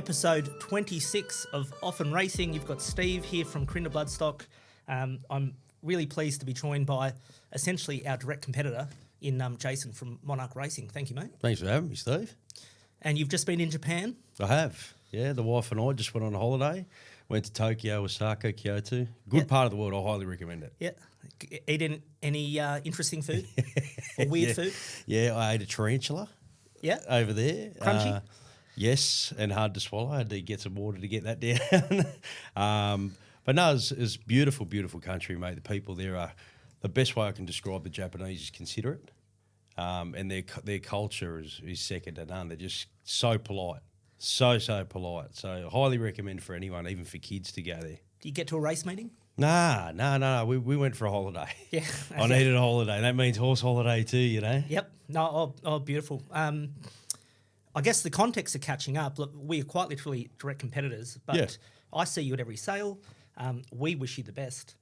episode 26 of Often Racing. You've got Steve here from Kurrinda Bloodstock. I'm really pleased to be joined by essentially our direct competitor in Jayce from Monarch Racing. Thank you, mate. Thanks for having me, Steve. And you've just been in Japan? I have. Yeah, the wife and I just went on a holiday. Went to Tokyo, Osaka, Kyoto. Good part of the world. I highly recommend it. Yeah. Eat any interesting food or weird food? Yeah, I ate a tarantula. Yeah. Over there. Crunchy? Yes, and hard to swallow. I had to get some water to get that down. But no, it's beautiful, beautiful country, mate. The people there are, the best way I can describe the Japanese is considerate. And their culture is second to none. They're just so polite. So polite. So I highly recommend for anyone, even for kids, to go there. Do you get to a race meeting? No. We went for a holiday. Yeah. I needed a holiday. That means horse holiday too, you know? Yep. No, beautiful. I guess the context of catching up, look, we are quite literally direct competitors, but I see you at every sale. We wish you the best.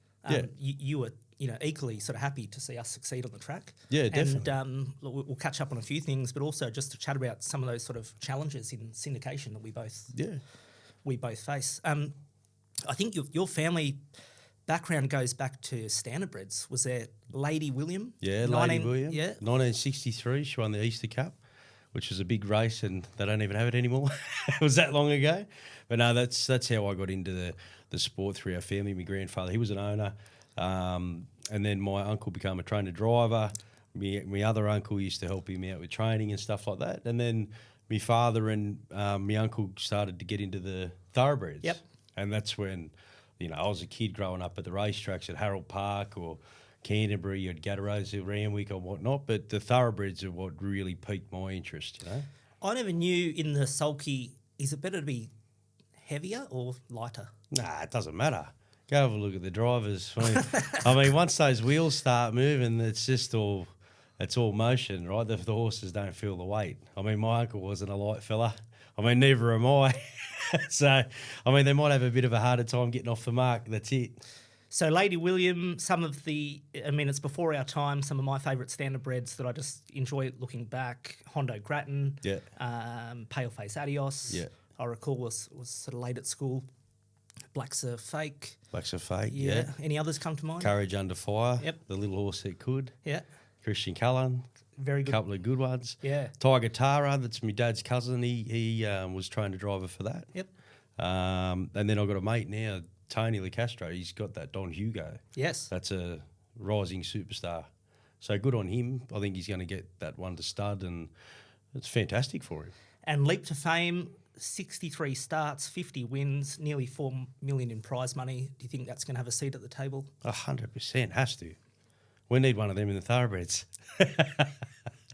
You were equally sort of happy to see us succeed on the track. Yeah, definitely. And we'll catch up on a few things, but also just to chat about some of those sort of challenges in syndication that we both face. I think your family background goes back to standardbreds. Was there Lady William? Yeah, Lady William. Yeah. 1963, she won the Easter Cup, which was a big race, and they don't even have it anymore. It was that long ago. But no, that's how I got into the sport through our family. My grandfather, he was an owner. And then my uncle became a trainer driver. My other uncle used to help him out with training and stuff like that. And then my father and my uncle started to get into the thoroughbreds. Yep. And that's when, I was a kid growing up at the racetracks at Harold Park or Canterbury, you had Gatteros, Randwick or whatnot, but the thoroughbreds are what really piqued my interest, I never knew in the sulky, is it better to be heavier or lighter? Nah, it doesn't matter. Go have a look at the drivers. I mean, once those wheels start moving, it's all motion, right? The horses don't feel the weight. I mean, my uncle wasn't a light fella. I mean, neither am I. So, I mean, they might have a bit of a harder time getting off the mark. That's it. So Lady William, it's before our time, some of my favourite standardbreds that I just enjoy looking back, Hondo Grattan, Paleface Adios, I recall was sort of late at school, Black's a Fake. Yeah. Any others come to mind? Courage Under Fire, Yep. The Little Horse That Could. Yeah. Christian Cullen. Very good. A couple of good ones. Yeah. Tiger Tara, that's my dad's cousin. He was trained a driver for that. Yep. And then I've got a mate now, Tony LeCastro. He's got that Don Hugo. Yes. That's a rising superstar. So good on him. I think he's going to get that one to stud, and it's fantastic for him. And leap to fame, 63 starts, 50 wins, nearly $4 million in prize money. Do you think that's going to have a seat at the table? 100%, has to. We need one of them in the thoroughbreds.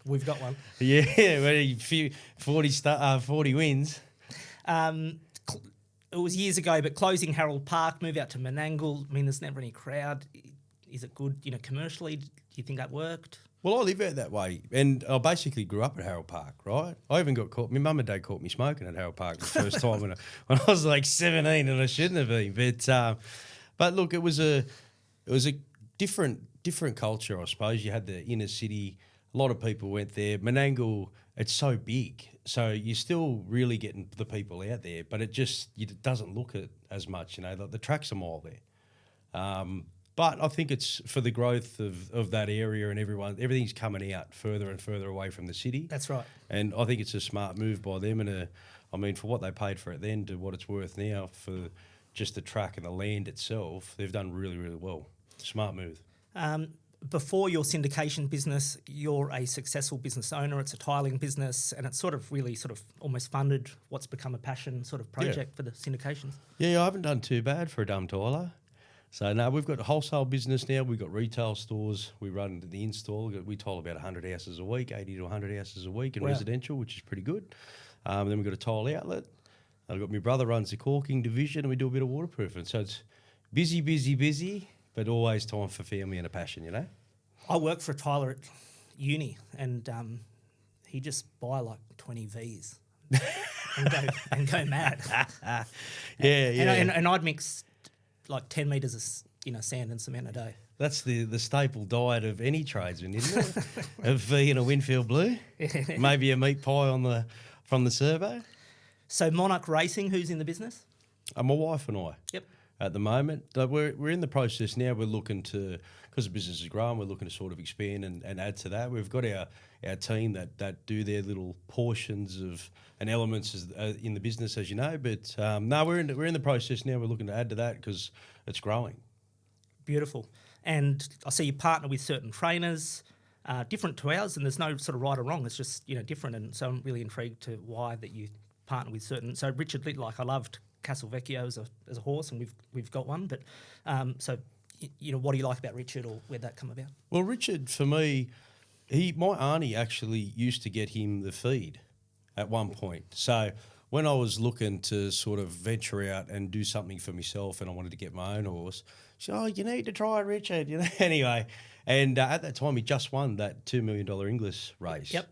We've got one. Yeah, a few 40 wins. It was years ago, but closing Harold Park, move out to Menangle. I mean, there's never any crowd. Is it good, commercially? Do you think that worked? Well, I live out that way, and I basically grew up at Harold Park, right? I even got caught. My mum and dad caught me smoking at Harold Park the first time when I was like 17, and I shouldn't have been. But look, it was a different culture, I suppose. You had the inner city. A lot of people went there. Menangle, it's so big, so you're still really getting the people out there, but it doesn't look it as much. The track's a mile there. But I think it's for the growth of that area, and everything's coming out further and further away from the city. That's right. And I think it's a smart move by them, and for what they paid for it then to what it's worth now for just the track and the land itself, they've done really, really well. Smart move. Before your syndication business, you're a successful business owner. It's a tiling business, and it's really almost funded what's become a passion sort of project for the syndications. Yeah, I haven't done too bad for a dumb tiler. So, no, we've got a wholesale business now. We've got retail stores. We run the install. We tile about 100 houses a week, 80 to 100 houses a week in residential, which is pretty good. Then we've got a tile outlet. I've got my brother runs the caulking division, and we do a bit of waterproofing. So it's busy, but always time for family and a passion, I worked for a tiler at uni, and he just buy like 20 Vs and go mad. And I'd mix like 10 metres of sand and cement a day. That's the staple diet of any tradesman, isn't it? A V and a Winfield Blue, maybe a meat pie from the servo. So Monarch Racing, who's in the business? My wife and I. Yep. At the moment, we're in the process now. We're looking to, because the business is growing, we're looking to sort of expand and add to that. We've got our team that do their little portions of and elements in the business, as you know. But no, we're in the process now. We're looking to add to that because it's growing. Beautiful. And I see you partner with certain trainers, different to ours, and there's no sort of right or wrong. It's just different. And so I'm really intrigued to why that you partner with certain. So Richard, like I loved Castelvecchio as a horse, and we've got one. But so what do you like about Richard, or where'd that come about? Well, Richard, for me, my auntie actually used to get him the feed at one point. So when I was looking to sort of venture out and do something for myself, and I wanted to get my own horse, she said, "Oh, you need to try Richard," Anyway, and at that time he just won that $2 million English race. Yep.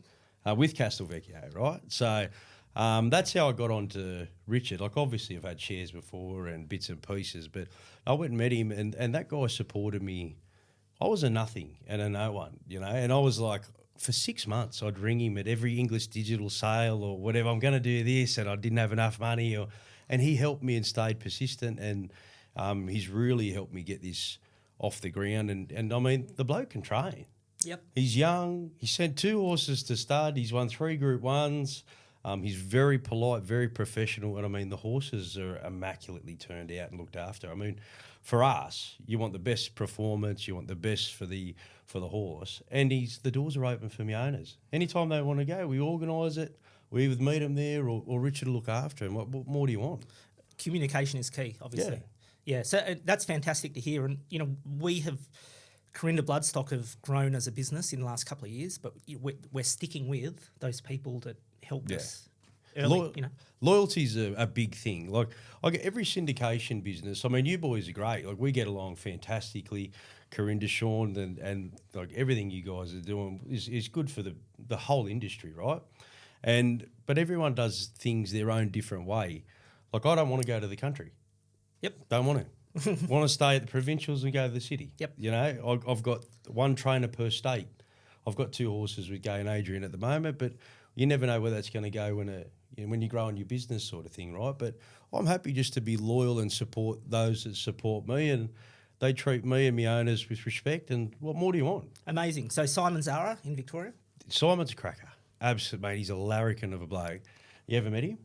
With Castelvecchio, right? So. That's how I got onto Richard. Like, obviously, I've had shares before and bits and pieces, but I went and met him, and that guy supported me. I was a nothing and a no one, and I was like, for 6 months, I'd ring him at every English digital sale or whatever. I'm going to do this, and I didn't have enough money, and he helped me and stayed persistent, and he's really helped me get this off the ground. And I mean, the bloke can train. Yep. He's young. He sent 2 horses to stud. He's won 3 Group 1s. He's very polite, very professional, and I mean the horses are immaculately turned out and looked after. I mean, for us, you want the best performance, you want the best for the horse, and the doors are open for my owners. Anytime they want to go, we organise it. We either meet them there, or Richard will look after him. What more do you want? Communication is key, obviously. Yeah. So that's fantastic to hear, and we have. Kurrinda Bloodstock have grown as a business in the last couple of years, but we're sticking with those people that helped us early. Loyalty's a big thing. Like every syndication business, I mean, you boys are great. Like, we get along fantastically. Kurrinda, Sean, and like everything you guys are doing is good for the whole industry, right? But everyone does things their own different way. Like, I don't want to go to the country. Yep. Don't want to. Want to stay at the provincials and go to the city. Yep. I've got 1 trainer per state. I've got 2 horses with Gay and Adrian at the moment, but you never know where that's going to go when you grow in your business, sort of thing, right? But I'm happy just to be loyal and support those that support me, and they treat me and my owners with respect. And what more do you want? Amazing. So Simon Zara in Victoria? Simon's a cracker. Absolutely, mate. He's a larrikin of a bloke. You ever met him?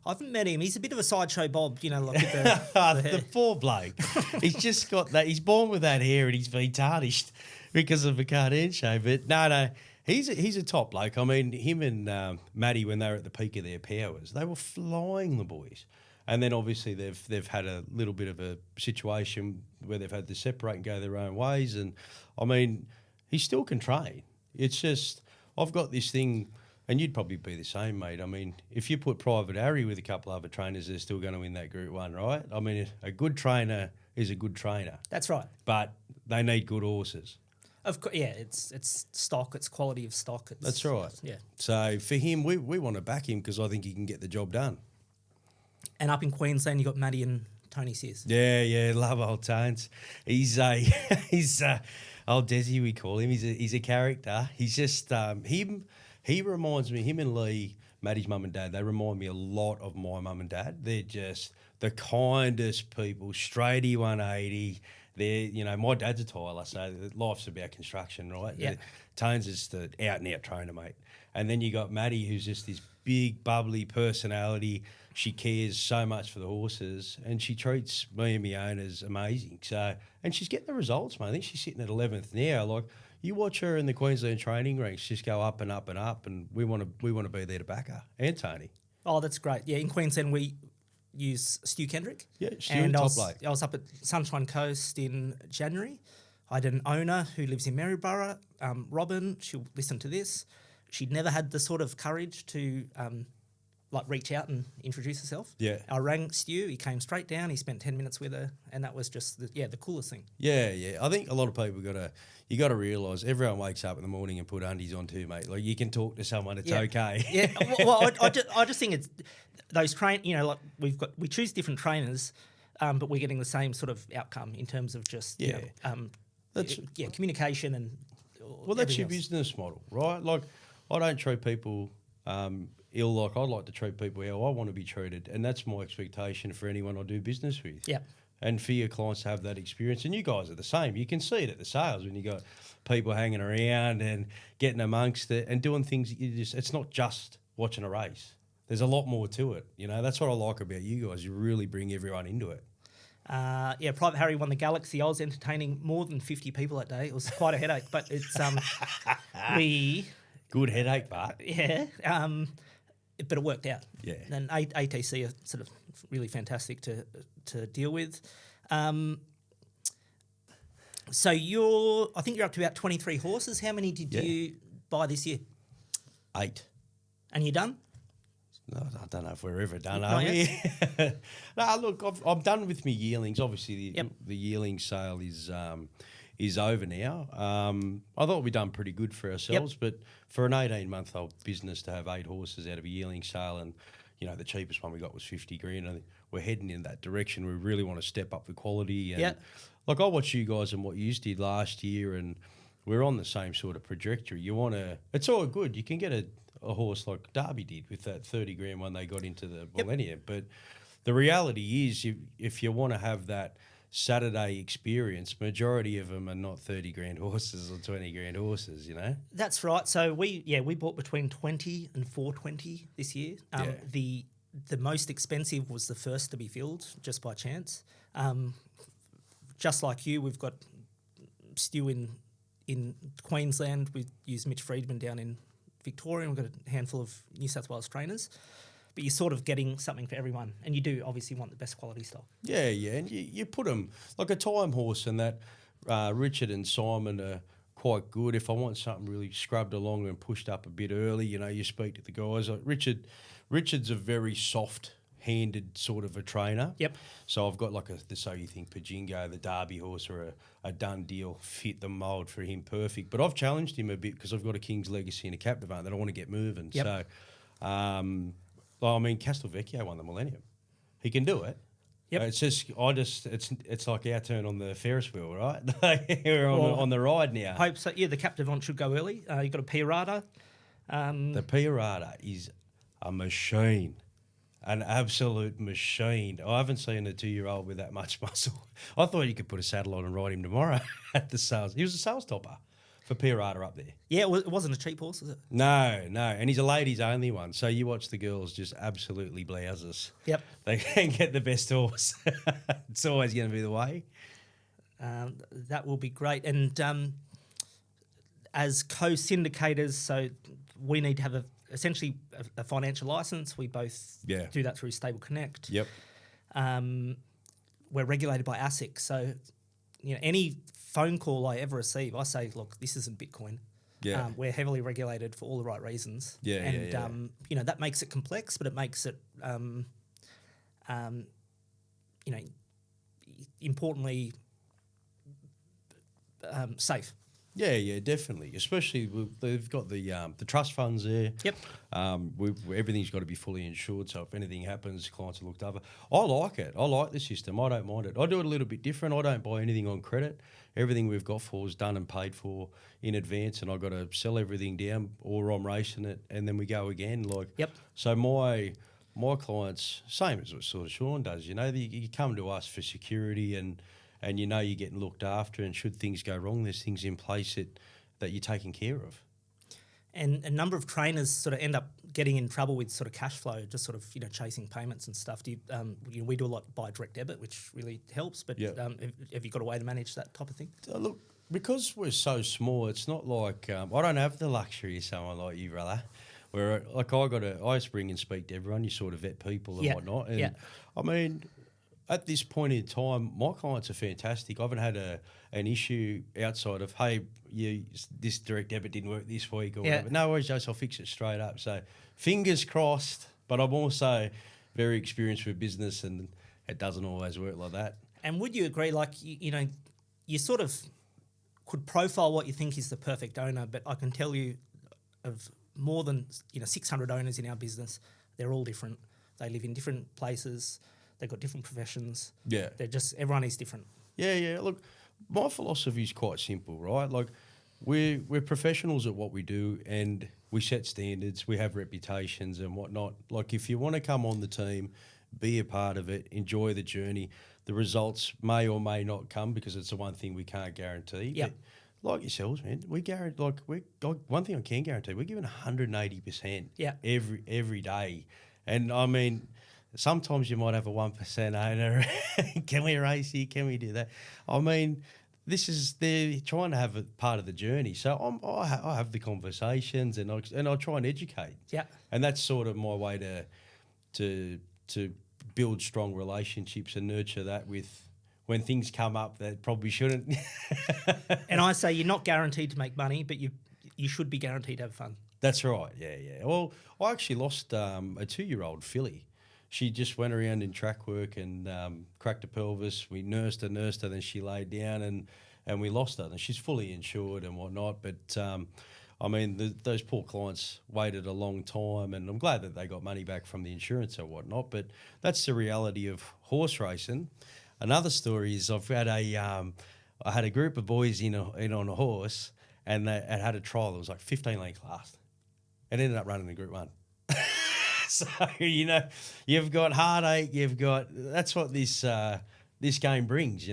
I haven't met him. He's a bit of a sideshow Bob, like with the poor bloke. He's just got that. He's born with that hair, and he's been tarnished because of a Cardin show. But no, he's a top bloke. I mean, him and Maddie, when they were at the peak of their powers, they were flying, the boys. And then obviously they've had a little bit of a situation where they've had to separate and go their own ways. And I mean, he still can train. It's just, I've got this thing. And you'd probably be the same, mate. I mean, if you put Private Harry with a couple of other trainers, they're still going to win that Group 1, right? I mean, a good trainer is a good trainer. That's right. But they need good horses. Of course, yeah. It's stock. It's quality of stock. That's right. Yeah. So for him, we want to back him because I think he can get the job done. And up in Queensland, you got Maddie and Tony Sears. Yeah, love old Tones. He's old Desi, we call him. He's a character. He's just him. He reminds me, him and Lee, Maddie's mum and dad, they remind me a lot of my mum and dad. They're just the kindest people, straighty 180. They're, my dad's a tiler, so life's about construction, right? Yeah. Tones is the out-and-out trainer, mate. And then you got Maddie, who's just this big, bubbly personality. She cares so much for the horses, and she treats me and my owners amazing. So, and she's getting the results, mate. I think she's sitting at 11th now. Like, you watch her in the Queensland training ranks just go up and up and up, and we want to be there to back her. And Tony. Oh, that's great. Yeah, in Queensland we use Stu Kendrick. Yeah, Stu, top bloke. I was up at Sunshine Coast in January. I had an owner who lives in Maryborough, Robin. She'll listen to this. She'd never had the sort of courage to reach out and introduce herself. Yeah. I rang Stu. He came straight down. He spent 10 minutes with her, and that was just the coolest thing. Yeah. I think a lot of people you got to realise everyone wakes up in the morning and put undies on too, mate. Like, you can talk to someone, it's okay. Yeah. Well, I just think it's those we choose different trainers, but we're getting the same sort of outcome in terms of just communication and. Well, that's your business model, right? Like, I don't treat people ill like I'd like to treat people how I want to be treated, and that's my expectation for anyone I do business with. Yeah. And for your clients to have that experience, and you guys are the same. You can see it at the sales when you got people hanging around and getting amongst it and doing things. It's not just watching a race. There's a lot more to it. You know, that's what I like about you guys. You really bring everyone into it. Private Harry won the Galaxy. I was entertaining more than 50 people that day. It was quite a headache, but it's Good headache, Bart. Yeah, but it worked out. Yeah. And ATC are sort of really fantastic to deal with. So I think you're up to about 23 horses. How many did you buy this year? 8. And you're done? No, I don't know if we're ever done, are we? No, look, I'm done with my yearlings. Obviously, the yearling sale is over now. I thought we'd done pretty good for ourselves, but for an 18-month-old business to have 8 horses out of a yearling sale, and you know the cheapest one we got was 50 grand. I think we're heading in that direction. We really want to step up the quality. And like I watch you guys and what you did last year, and we're on the same sort of trajectory. You want to? It's all good. You can get a horse like Derby did with that 30 grand when they got into the millennium. But the reality is, if you want to have that Saturday experience, majority of them are not 30 grand horses or 20 grand horses, you know? That's right. So we bought between 20 and 420 this year. The most expensive was the first to be filled, just by chance. Just like you, we've got Stu in Queensland. We use Mitch Friedman down in Victoria, and we've got a handful of New South Wales trainers. But you're sort of getting something for everyone, and you do obviously want the best quality stock. Yeah, and you put them like a time horse, and that Richard and Simon are quite good. If I want something really scrubbed along and pushed up a bit early, you know, you speak to the guys. Like Richard's a very soft-handed sort of a trainer. Yep. So I've got like So You Think Pajingo, the Derby horse, or a done deal, fit the mould for him perfect. But I've challenged him a bit because I've got a King's Legacy and a Captivate that I want to get moving. Yep. So, I mean, Castelvecchio won the Millennium. He can do it. Yep. It's like our turn on the Ferris wheel, right? We're on the ride now. Hope so. Yeah, the Captivant should go early. You've got a Pirata. The Pirata is a machine, an absolute machine. I haven't seen a 2-year-old with that much muscle. I thought you could put a saddle on and ride him tomorrow at the sales. He was a sales topper for Pirata up there. Yeah, it wasn't a cheap horse, was it? No. And he's a ladies only one. So you watch the girls just absolutely blouses. Yep. They can't get the best horse. It's always going to be the way. That will be great. And as co-syndicators, so we need to have essentially a financial license. We both do that through Stable Connect. Yep. We're regulated by ASIC. So, you know, any phone call I ever receive, I say, look, this isn't Bitcoin. Yeah. We're heavily regulated for all the right reasons. Yeah, you know, that makes it complex, but it makes it, you know, importantly, safe. Yeah, definitely. Especially they've got the trust funds there. Yep. Everything's got to be fully insured, so if anything happens, clients are looked over. I like it. I like the system. I don't mind it. I do it a little bit different. I don't buy anything on credit. Everything we've got for is done and paid for in advance, and I've got to sell everything down, or I'm racing it, and then we go again. So my clients, same as what sort of Sean does. You know, you come to us for security and you know you're getting looked after, and should things go wrong, there's things in place that you're taking care of. And a number of trainers sort of end up getting in trouble with sort of cash flow, just sort of, you know, chasing payments and stuff. Do you, we do a lot by direct debit, which really helps, but have you got a way to manage that type of thing? Look, because we're so small, it's not like I don't have the luxury of someone like you, brother, where like I just bring and speak to everyone, you sort of vet people and whatnot. And I mean, at this point in time, my clients are fantastic. I haven't had an issue outside of, hey, this direct debit didn't work this week or whatever. No worries, Jayce, I'll fix it straight up. So fingers crossed, but I'm also very experienced with business, and it doesn't always work like that. And would you agree, like, you know, you sort of could profile what you think is the perfect owner, but I can tell you of more than, you know, 600 owners in our business, they're all different. They live in different places. They've got different professions. Yeah. Everyone is different. Yeah. Look, my philosophy is quite simple, right? Like, we're professionals at what we do, and we set standards, we have reputations and whatnot. Like if you want to come on the team, be a part of it, enjoy the journey. The results may or may not come because it's the one thing we can't guarantee. Yep. But like yourselves, man, we guarantee. One thing I can guarantee, we're giving 180%. Every day, and I mean, sometimes you might have a 1% owner. Can we race here? Can we do that? I mean, they're trying to have a part of the journey. So I have the conversations and I try and educate. Yeah. And that's sort of my way to build strong relationships and nurture that with when things come up that probably shouldn't. And I say you're not guaranteed to make money, but you should be guaranteed to have fun. That's right. Yeah. Well, I actually lost a 2-year-old filly. She just went around in track work and cracked a pelvis. We nursed her, then she laid down and we lost her. And she's fully insured and whatnot. But, I mean, those poor clients waited a long time and I'm glad that they got money back from the insurance or whatnot. But that's the reality of horse racing. Another story is I've had I had a group of boys in on a horse and they had a trial. It was like 15 length last. It ended up running in Group 1. So, you've got heartache, that's what this game brings,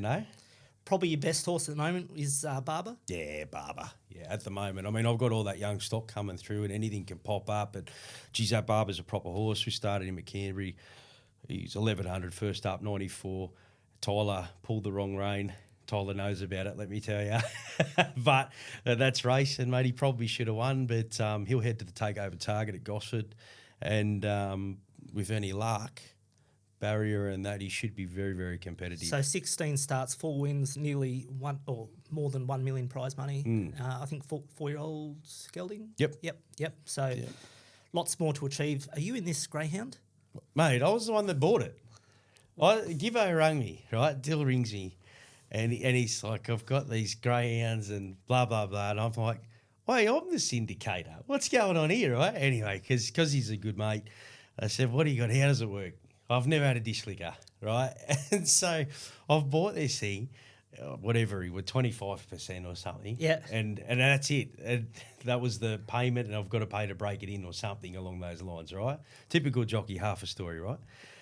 Probably your best horse at the moment is Barber. Yeah, Barber. Yeah, at the moment. I mean, I've got all that young stock coming through and anything can pop up. But, geez, that Barber's a proper horse. We started him at Canterbury. He's 1100, first up, 94. Tyler pulled the wrong rein. Tyler knows about it, let me tell you. But that's racing, mate. He probably should have won, but he'll head to the takeover target at Gosford. And with any luck, barrier and that, he should be very, very competitive. So 16 starts, 4 wins, nearly one or more than 1 million prize money. I think 4-year-old gelding. Yep. So lots more to achieve. Are you in this greyhound? Mate, I was the one that bought it. Gibbo rang me, right? Dill rings me. And he's like, I've got these greyhounds and blah, blah, blah. And I'm like, wait, I'm the syndicator. What's going on here, right? Anyway, because he's a good mate, I said, what do you got? How does it work? I've never had a dish liquor, right? And so I've bought this thing, whatever, with 25% or something. Yeah. And that's it. And that was the payment, and I've got to pay to break it in or something along those lines, right? Typical jockey, half a story, right?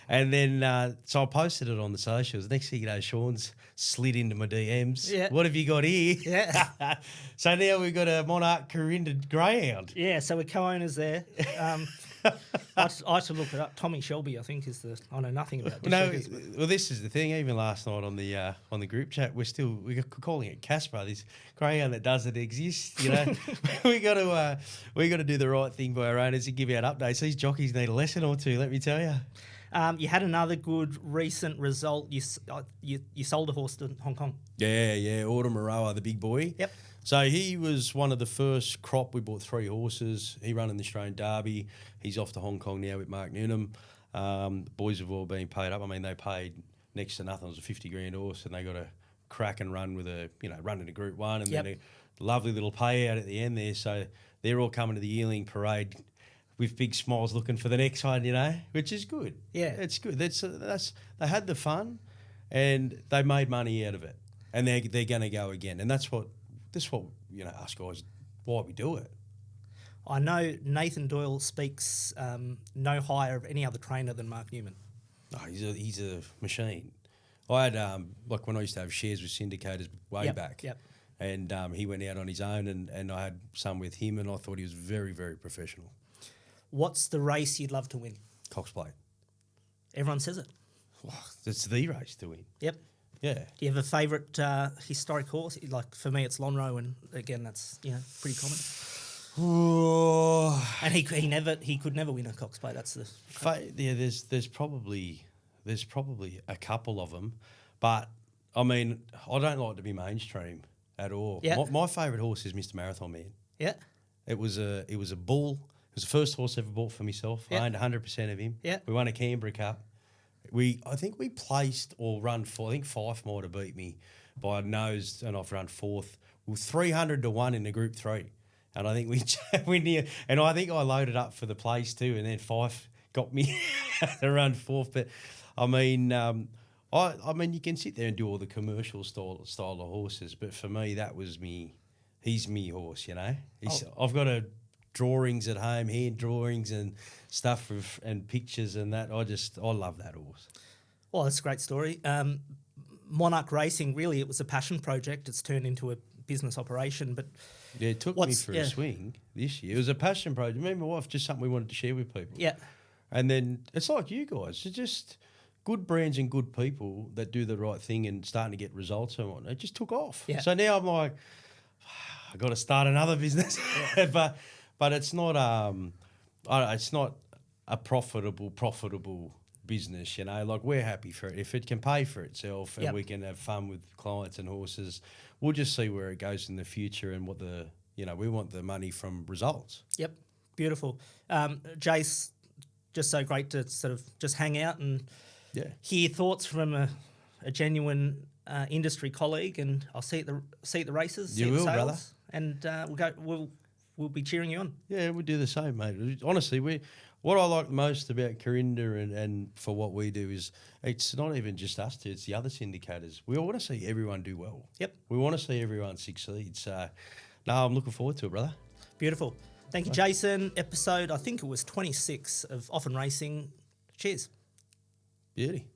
And then, so I posted it on the socials. Next thing you know, Sean's slid into my DMs. Yeah. What have you got here? Yeah. So now we've got a Monarch Kurrinda greyhound. Yeah, so we're co-owners there. I should look it up. Tommy Shelby, I think, I know nothing about this. Well, this is the thing. Even last night on the group chat, we're calling it Casper. This greyhound that doesn't exist. We got to do the right thing by our owners and give out updates. These jockeys need a lesson or two. Let me tell you. You had another good recent result. You sold a horse to Hong Kong. Yeah. Autumn Maroa, the big boy. Yep. So he was one of the first crop. We bought 3 horses. He ran in the Australian Derby. He's off to Hong Kong now with Mark Newnham. The boys have all been paid up. I mean, they paid next to nothing. It was a 50 grand horse, and they got a crack and run with run in a Group 1, and then a lovely little payout at the end there. So they're all coming to the yearling parade with big smiles, looking for the next one, which is good. Yeah, it's good. They had the fun, and they made money out of it, and they're going to go again. And that's what us guys, why we do it. I know Nathan Doyle speaks no higher of any other trainer than Mark Newman. No, he's a machine. I had when I used to have shares with syndicators way back. Yep. And he went out on his own, and I had some with him, and I thought he was very, very professional. What's the race you'd love to win? Cox Plate. Everyone says it. Oh, it's the race to win. Yep. Yeah. Do you have a favourite historic horse? Like for me, it's Lonhro, and again, that's pretty common. And he could never win a Cox Plate. That's the there's probably a couple of them, but I mean, I don't like to be mainstream at all. Yeah. My favourite horse is Mr. Marathon Man. Yeah. It was a bull. It was the first horse I ever bought for myself. Yeah. I owned 100% of him. Yeah. We won a Canberra Cup. I think we placed or run for. I think Fife might have beat me by a nose, and I've run 4th. We were 300 to 1 in the Group 3, and I think we near. And I think I loaded up for the place too, and then Fife got me to run 4th. But I mean, I mean, you can sit there and do all the commercial style of horses, but for me, that was me. He's me horse, I've got a drawings at home, hand drawings and stuff and pictures and that. I love that horse. Well, that's a great story. Monarch Racing, really, it was a passion project. It's turned into a business operation, but yeah, it took me for a swing this year. It was a passion project. Me and my wife, just something we wanted to share with people. Yeah. And then it's like you guys, it's just good brands and good people that do the right thing and starting to get results and whatnot. It just took off. Yeah. So now I'm like, I got to start another business, but it's not a profitable business, you know. Like, we're happy for it if it can pay for itself and we can have fun with clients and horses. We'll just see where it goes in the future and what we want the money from results. Yep, beautiful. Jayce, just so great to sort of just hang out and hear thoughts from a genuine industry colleague, and I'll see at the races. You will, brother. And we'll be cheering you on. Yeah, we'll do the same, mate. Honestly, what I like most about Kurrinda and for what we do is it's not even just us two, it's the other syndicators. We all want to see everyone do well. Yep. We want to see everyone succeed. So, no, I'm looking forward to it, brother. Beautiful. Thank you, Jason. Episode, I think it was 26 of Often Racing. Cheers. Beauty.